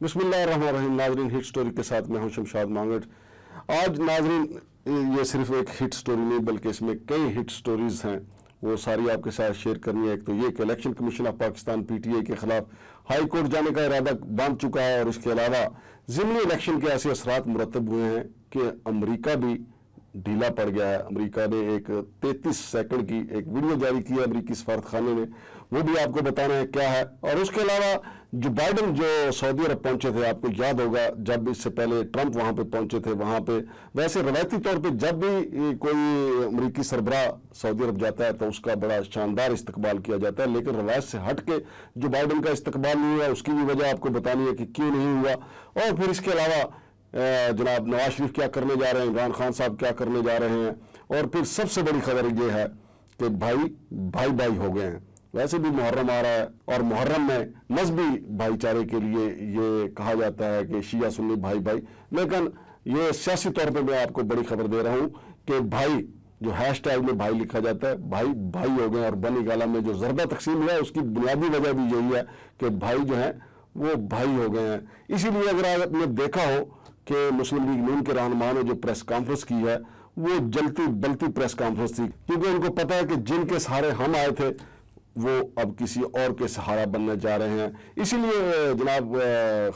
बिस्मिल्लाहिर्रहमानिर्रहीम। नाजरीन, hit story के साथ मैं हूं शमशाद मांगट। आज नाजरीन ये सिर्फ एक हिट स्टोरी नहीं बल्कि इसमें कई हिट स्टोरीज हैं, वो सारी आपके साथ शेयर करनी है। एक तो ये कि election commission of Pakistan PTI के खिलाफ हाई कोर्ट जाने का इरादा बांध चुका है, और इसके अलावा ज़िमनी इलेक्शन के ऐसे असरात मुरतब हुए हैं कि अमरीका भी ढीला पड़ गया है। अमेरिका ने एक 33 सेकंड की एक वीडियो जारी की है अमरीकी सफारतखाने ने, वो भी आपको बताना है क्या है। और उसके अलावा जो बाइडन जो सऊदी अरब पहुंचे थे, आपको याद होगा जब इससे पहले ट्रंप वहां पे पहुंचे थे, वहां पे वैसे रवायती तौर पे जब भी कोई अमरीकी सरबरा सऊदी अरब जाता है तो उसका बड़ा शानदार इस्तकबाल किया जाता है, लेकिन रवायत से हट के जो बाइडन का इस्तकबाल नहीं हुआ उसकी भी वजह आपको बतानी है कि क्यों नहीं हुआ। और फिर इसके अलावा जनाब नवाज शरीफ क्या करने जा रहे हैं, इमरान खान साहब क्या करने जा रहे हैं, और फिर सबसे बड़ी खबर ये है कि भाई भाई हो गए हैं। वैसे भी मुहर्रम आ रहा है और मुहर्रम में मजहबी भाईचारे के लिए ये कहा जाता है कि शिया सुन्नी भाई भाई, लेकिन ये सियासी तौर पे मैं आपको बड़ी खबर दे रहा हूं कि भाई जो हैशटैग में भाई लिखा जाता है, भाई भाई हो गए। और बनी गाला में जो जरदा तकसीम हुआ है उसकी बुनियादी वजह भी यही है कि भाई जो है वो भाई हो गए हैं। इसीलिए अगर आपने देखा हो कि मुस्लिम लीग नून के रहनुमा ने जो प्रेस कॉन्फ्रेंस की है वो जलती बलती प्रेस कॉन्फ्रेंस थी, क्योंकि उनको पता है कि जिनके सहारे हम आए थे वो अब किसी और के सहारा बनने जा रहे हैं। इसीलिए जनाब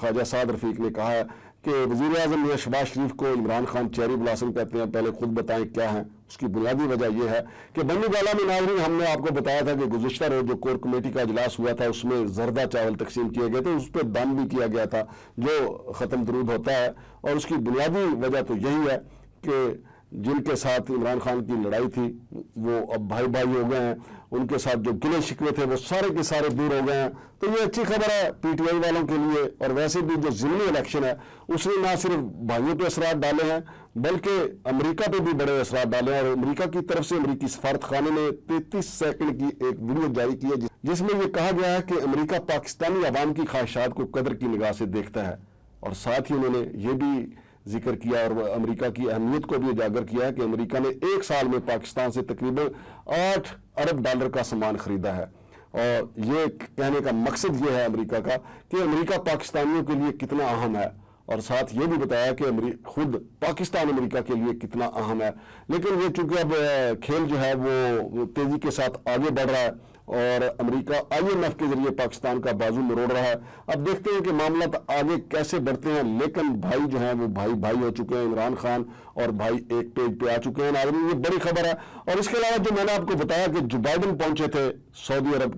ख्वाजा साद रफीक ने कहा है कि वज़ीर आज़म मियां शहबाज शरीफ को इमरान खान चेरी ब्लॉसम कहते हैं, पहले खुद बताएं क्या है। उसकी बुनियादी वजह यह है कि बन्नी गाला में नाज़रीन हमने आपको बताया था कि गुज़िश्ता रोज जो कोर कमेटी का इजलास हुआ था उसमें जरदा चावल तकसीम किए गए थे, उस पर दान भी किया गया था जो ख़त्म दरूद होता है। और उसकी बुनियादी वजह तो यही है कि जिनके साथ इमरान खान की लड़ाई थी वो अब भाई भाई हो गए हैं, उनके साथ जो गिले शिकवे थे वो सारे के सारे दूर हो गए हैं। तो ये अच्छी खबर है पीटीआई वालों के लिए। और वैसे भी जो ज़िमनी इलेक्शन है उसने ना सिर्फ भाइयों पे असरात डाले हैं बल्कि अमेरिका पे भी बड़े असरात डाले हैं। और अमेरिका की तरफ से अमेरिकी सफारतखाने ने 33 सेकंड की एक वीडियो जारी की है जिसमें ये कहा गया है कि अमेरिका पाकिस्तानी अवाम की ख्वाहिशात को कदर की निगाह से देखता है। और साथ ही उन्होंने ये भी जिक्र किया और अमेरिका की अहमियत को भी उजागर किया है कि अमेरिका ने एक साल में पाकिस्तान से तकरीबन 8 अरब डॉलर का सामान खरीदा है। और ये कहने का मकसद ये है अमेरिका का कि अमेरिका पाकिस्तानियों के लिए कितना अहम है, और साथ ये भी बताया कि खुद पाकिस्तान अमेरिका के लिए कितना अहम है। लेकिन ये चूंकि अब खेल जो है वो तेजी के साथ आगे बढ़ रहा है और अमेरिका IMF के जरिए पाकिस्तान का बाजू मरोड़ रहा है। अब देखते हैं कि मामला आगे कैसे बढ़ते हैं, लेकिन भाई जो है वो भाई भाई हो चुके हैं। इमरान खान और भाई एक पेज पे आ चुके हैं। नाज़रीन, ये बड़ी खबर है। और इसके अलावा जो मैंने आपको बताया कि जो बाइडन पहुंचे थे सऊदी अरब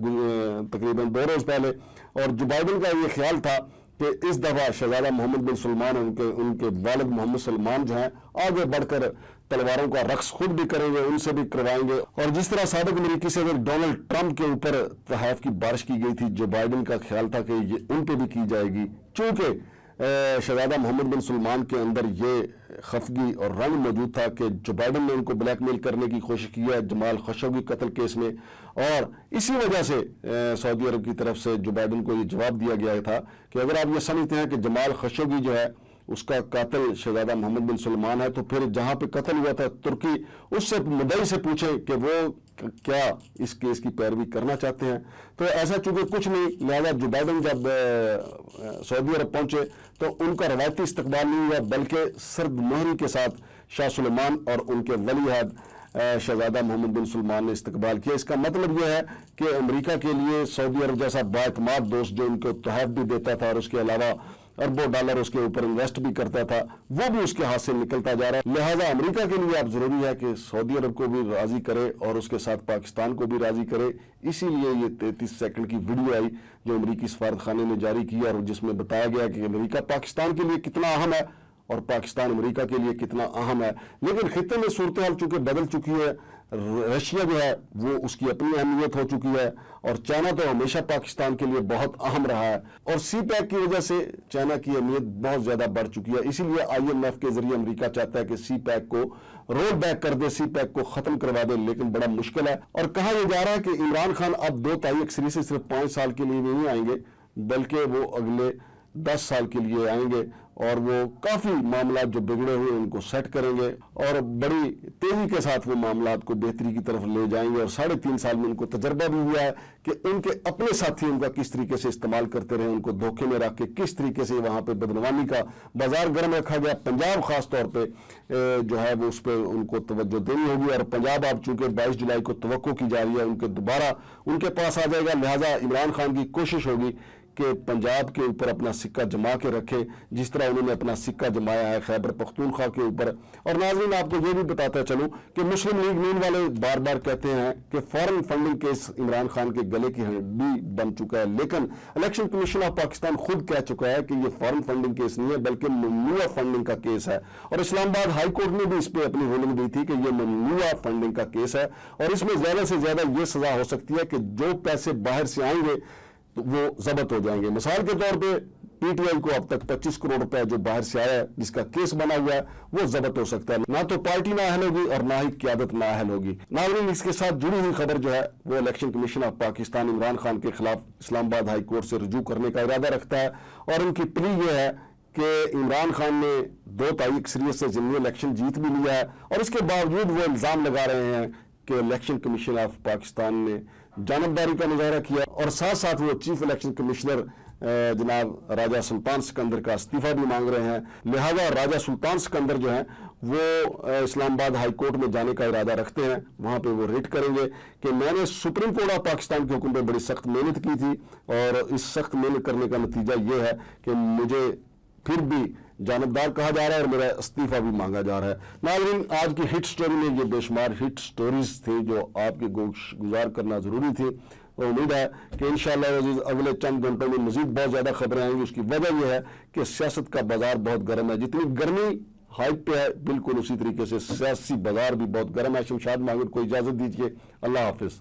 तकरीबन 2 रोज पहले, और जो बाइडन का ये ख्याल था कि इस दफा शहजादा मोहम्मद बिन सलमान उनके वालिद मोहम्मद सलमान जो हैं आगे बढ़कर तलवारों का रक्स खुद भी करेंगे, उनसे भी करवाएंगे। और जिस तरह साबिक अमेरिकी सदर डोनाल्ड ट्रंप के ऊपर तहफ़ की बारिश की गई थी, जो बाइडन का ख्याल था कि ये उन पे भी की जाएगी। चूंकि शहजादा मोहम्मद बिन सलमान के अंदर ये खफगी और रंग मौजूद था कि जो बाइडन ने उनको ब्लैकमेल करने की कोशिश की है जमाल खशोगी कत्ल केस में, और इसी वजह से सऊदी अरब की तरफ से जो बाइडन को ये जवाब दिया गया था कि अगर आप ये समझते हैं कि जमाल खशोगी जो है उसका कातिल शहजादा मोहम्मद बिन सलमान है, तो फिर जहां पे कत्ल हुआ था तुर्की, उससे मुद्दई से पूछे कि वो क्या इस केस की पैरवी करना चाहते हैं। तो ऐसा चूंकि कुछ नहीं, लिहाजा जो बाइडन जब सऊदी अरब पहुंचे तो उनका रवायती इस्तकबाल नहीं हुआ बल्कि सर्द मोहरी के साथ शाह सुलेमान और उनके वली अहद शहजादा मोहम्मद बिन सलमान ने इस्तकबाल किया। इसका मतलब यह है कि अमेरिका के लिए सऊदी अरब जैसा बाएतमाद दोस्त जो उनको तोहफ़ भी देता था और उसके अलावा अरबों डॉलर उसके ऊपर इन्वेस्ट भी करता था, वो भी उसके हाथ से निकलता जा रहा है। लिहाजा अमेरिका के लिए अब जरूरी है कि सऊदी अरब को भी राजी करे और उसके साथ पाकिस्तान को भी राजी करे। इसीलिए ये 33 सेकंड की वीडियो आई जो अमेरिकी सफारतखाने ने जारी की और जिसमें बताया गया कि अमेरिका पाकिस्तान के लिए कितना अहम है और पाकिस्तान अमेरिका के लिए कितना अहम है। लेकिन खित्ते में सूरत हाल चूंकि बदल चुकी है, रशिया जो है वो उसकी अपनी अहमियत हो चुकी है और चाइना तो हमेशा पाकिस्तान के लिए बहुत अहम रहा है, और CPEC की वजह से चाइना की अहमियत बहुत ज्यादा बढ़ चुकी है। इसीलिए IMF के जरिए अमेरिका चाहता है कि CPEC को रोल बैक कर दे, CPEC को खत्म करवा दे, लेकिन बड़ा मुश्किल है। और कहा यह जा रहा है कि इमरान खान अब 2 तारीख सिर्फ 5 साल के लिए नहीं आएंगे बल्कि वो अगले 10 साल के लिए आएंगे। اور وہ کافی معاملات جو بگڑے ہوئے ان کو سیٹ کریں گے اور بڑی تیزی کے ساتھ وہ معاملات کو بہتری کی طرف لے جائیں گے. اور 3.5 سال میں ان کو تجربہ بھی ہوا ہے کہ ان کے اپنے ساتھی ان کا کس طریقے سے استعمال کرتے رہے, ان کو دھوکے میں رکھ کے کس طریقے سے وہاں پہ بدعنوانی کا بازار گرم رکھا گیا. پنجاب خاص طور پہ جو ہے وہ اس پہ ان کو توجہ دینی ہوگی, اور پنجاب آپ چونکہ 22 جولائی کو توقع کی جا رہی ہے ان کے دوبارہ ان کے پاس آ جائے گا, لہٰذا عمران خان کی کوشش ہوگی کہ پنجاب کے اوپر اپنا سکہ جما کے رکھے جس طرح انہوں نے اپنا سکہ جمایا ہے خیبر پختونخوا کے اوپر. اور ناظرین آپ کو یہ بھی بتاتا چلوں کہ مسلم لیگ نون والے بار بار کہتے ہیں کہ foreign funding case Imran Khan کے گلے کی ہڈی بن چکا ہے, لیکن الیکشن کمیشن آف پاکستان خود کہہ چکا ہے کہ یہ فارن فنڈنگ کیس نہیں ہے بلکہ ممنوعہ فنڈنگ کا کیس ہے. اور اسلام آباد ہائی کورٹ نے بھی اس پہ اپنی رولنگ دی تھی کہ یہ ممنوعہ فنڈنگ کا کیس ہے اور اس میں زیادہ سے زیادہ یہ سزا ہو سکتی ہے کہ جو پیسے باہر سے آئیں گے وہ ضبط ہو جائیں گے. مثال کے طور پہ پی ٹی آئی کو اب تک 25 کروڑ روپے جو باہر سے آیا ہے جس کا کیس بنا ہوا ہے وہ ضبط ہو سکتا ہے. نہ تو پارٹی نااہل ہوگی اور نہ ہی قیادت نااہل ہوگی. ناظرین اس کے ساتھ جڑی ہوئی خبر جو ہے وہ election commission of Pakistan Imran Khan کے خلاف اسلام آباد ہائی کورٹ سے رجوع کرنے کا ارادہ رکھتا ہے, اور ان کی پلی یہ ہے کہ عمران خان نے 2 تاریخ اکثریت سے ضمنی الیکشن جیت بھی لیا ہے, اور اس کے باوجود وہ الزام لگا رہے ہیں کہ الیکشن کمیشن آف پاکستان نے جانبداری کا مظاہرہ کیا, اور ساتھ ساتھ وہ چیف الیکشن کمشنر جناب راجہ سلطان سکندر کا استعفیٰ بھی مانگ رہے ہیں. لہذا راجہ سلطان سکندر جو ہیں وہ اسلام آباد ہائی کورٹ میں جانے کا ارادہ رکھتے ہیں, وہاں پہ وہ ریٹ کریں گے کہ میں نے سپریم کورٹ آف پاکستان کے حکم پہ بڑی سخت محنت کی تھی اور اس سخت محنت کرنے کا نتیجہ یہ ہے کہ مجھے پھر بھی جانبدار کہا جا رہا ہے اور میرا استعفیٰ بھی مانگا جا رہا ہے. ناظرین آج کی ہٹ سٹوری میں یہ بے شمار ہٹ سٹوریز تھی جو آپ کے گوش گزار کرنا ضروری تھی, اور امید ہے کہ انشاءاللہ عزیز اگلے چند گھنٹوں میں مزید بہت زیادہ خبریں آئیں گی. اس کی وجہ یہ ہے کہ سیاست کا بازار بہت گرم ہے, جتنی گرمی ہائپ پہ ہے بالکل اسی طریقے سے سیاسی بازار بھی بہت گرم ہے. شمشاد مانگڑ کو اجازت دیجیے, اللہ حافظ.